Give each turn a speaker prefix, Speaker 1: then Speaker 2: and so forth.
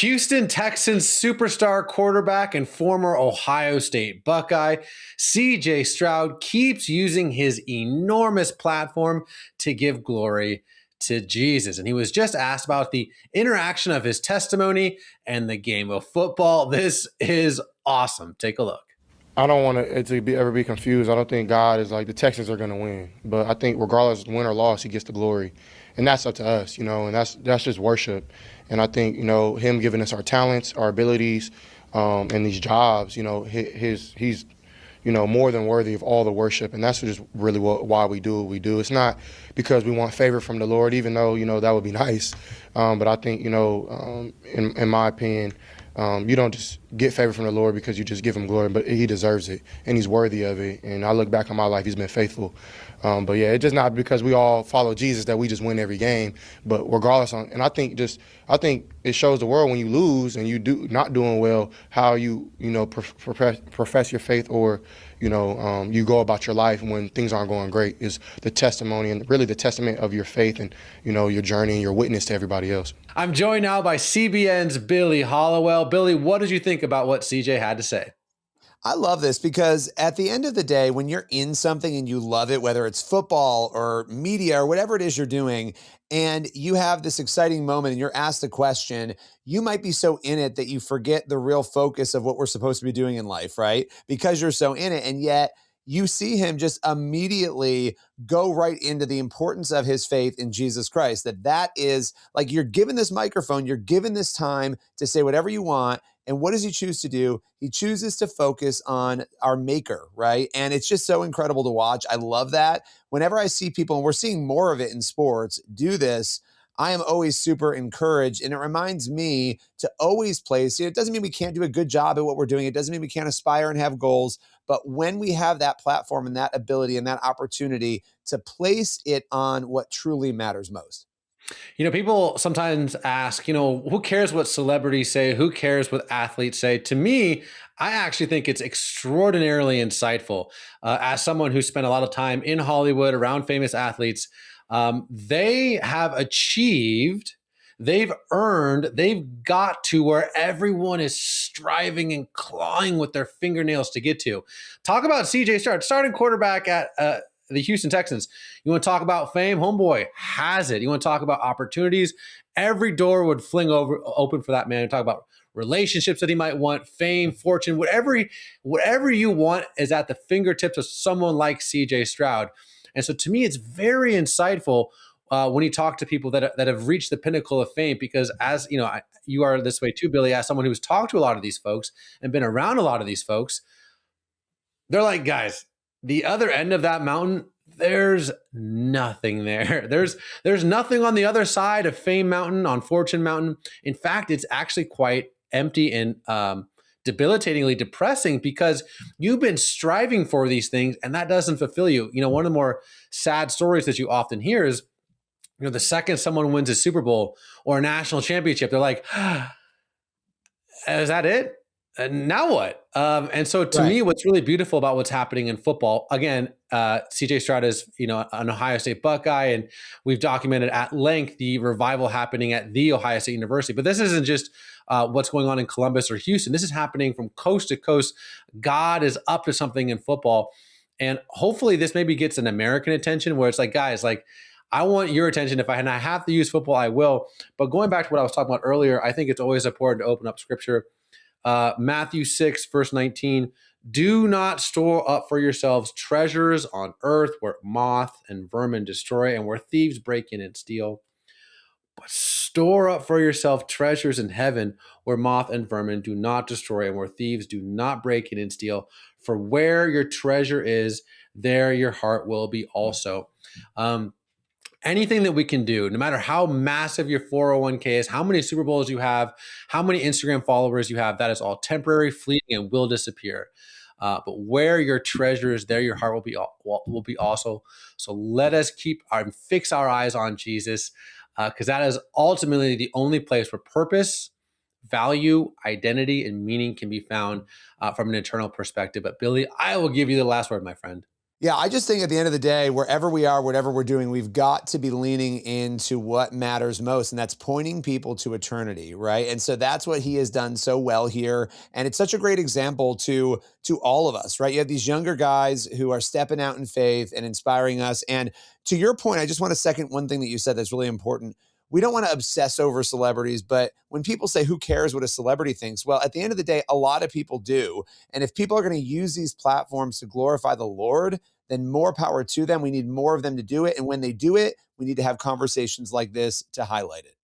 Speaker 1: Houston Texans superstar quarterback and former Ohio State Buckeye, CJ Stroud, keeps using his enormous platform to give glory to Jesus. And he was just asked about the interaction of his testimony and the game of football. This is awesome. Take a look.
Speaker 2: I don't want it to ever be confused. I don't think God is like the Texans are going to win, but I think regardless of win or loss, He gets the glory, and that's up to us, and that's just worship. And I think Him giving us our talents, our abilities, and these jobs, He's more than worthy of all the worship, and that's just really why we do what we do. It's not because we want favor from the Lord, even though that would be nice. But I think in my opinion. You don't just get favor from the Lord because you just give Him glory, but He deserves it, and He's worthy of it. And I look back on my life, He's been faithful. But yeah, it's just not because we all follow Jesus that we just win every game. But regardless, and I think it shows the world when you lose and you do not doing well, how you profess your faith, or you go about your life when things aren't going great, is the testimony and really the testament of your faith and your journey and your witness to everybody else.
Speaker 1: I'm joined now by CBN's Billy Hallowell. Billy, what did you think about what CJ had to say?
Speaker 3: I love this because at the end of the day, when you're in something and you love it, whether it's football or media or whatever it is you're doing, and you have this exciting moment and you're asked a question, you might be so in it that you forget the real focus of what we're supposed to be doing in life, right? Because you're so in it. And yet you see him just immediately go right into the importance of his faith in Jesus Christ. That is like, you're given this microphone, you're given this time to say whatever you want. And what does he choose to do? He chooses to focus on our maker, right? And it's just so incredible to watch. I love that. Whenever I see people, and we're seeing more of it in sports, do this, I am always super encouraged. And it reminds me to always place, it doesn't mean we can't do a good job at what we're doing. It doesn't mean we can't aspire and have goals. But when we have that platform and that ability and that opportunity to place it on what truly matters most.
Speaker 1: People sometimes ask, who cares what celebrities say? Who cares what athletes say? To me, I actually think it's extraordinarily insightful. As someone who spent a lot of time in Hollywood around famous athletes, they have achieved, they've earned, they've got to where everyone is striving and clawing with their fingernails to get to. Talk about CJ Stroud, starting quarterback at the Houston Texans. You want to talk about fame? Homeboy has it. You want to talk about opportunities? Every door would fling open for that man. You talk about relationships that he might want, fame, fortune, whatever you want is at the fingertips of someone like CJ Stroud. And so to me, it's very insightful when you talk to people that have reached the pinnacle of fame, because as you are this way too, Billy, as someone who's talked to a lot of these folks and been around a lot of these folks, they're like, guys, the other end of that mountain, there's nothing there. There's nothing on the other side of Fame Mountain, on Fortune Mountain. In fact, it's actually quite empty and debilitatingly depressing, because you've been striving for these things and that doesn't fulfill you. One of the more sad stories that you often hear is, the second someone wins a Super Bowl or a national championship, they're like, is that it? And now what? And so to me, what's really beautiful about what's happening in football, again, CJ Stroud is, an Ohio State Buckeye, and we've documented at length the revival happening at the Ohio State University. But this isn't just what's going on in Columbus or Houston. This is happening from coast to coast. God is up to something in football. And hopefully this maybe gets an American attention where it's like, guys, like, I want your attention. If I have to use football, I will. But going back to what I was talking about earlier, I think it's always important to open up scripture. Matthew 6, verse 19, do not store up for yourselves treasures on earth where moth and vermin destroy and where thieves break in and steal. But store up for yourself treasures in heaven where moth and vermin do not destroy and where thieves do not break in and steal. For where your treasure is, there your heart will be also. Anything that we can do, no matter how massive your 401k is, how many Super Bowls you have, how many Instagram followers you have, that is all temporary, fleeting, and will disappear. But where your treasure is, there your heart will be also. So let us fix our eyes on Jesus, because that is ultimately the only place where purpose, value, identity, and meaning can be found from an eternal perspective. But Billy, I will give you the last word, my friend.
Speaker 3: Yeah, I just think at the end of the day, wherever we are, whatever we're doing, we've got to be leaning into what matters most, and that's pointing people to eternity, right? And so that's what he has done so well here, and it's such a great example to all of us, right? You have these younger guys who are stepping out in faith and inspiring us. And to your point, I just want to second one thing that you said that's really important. We don't want to obsess over celebrities, but when people say, who cares what a celebrity thinks? Well, at the end of the day, a lot of people do. And if people are going to use these platforms to glorify the Lord, then more power to them. We need more of them to do it. And when they do it, we need to have conversations like this to highlight it.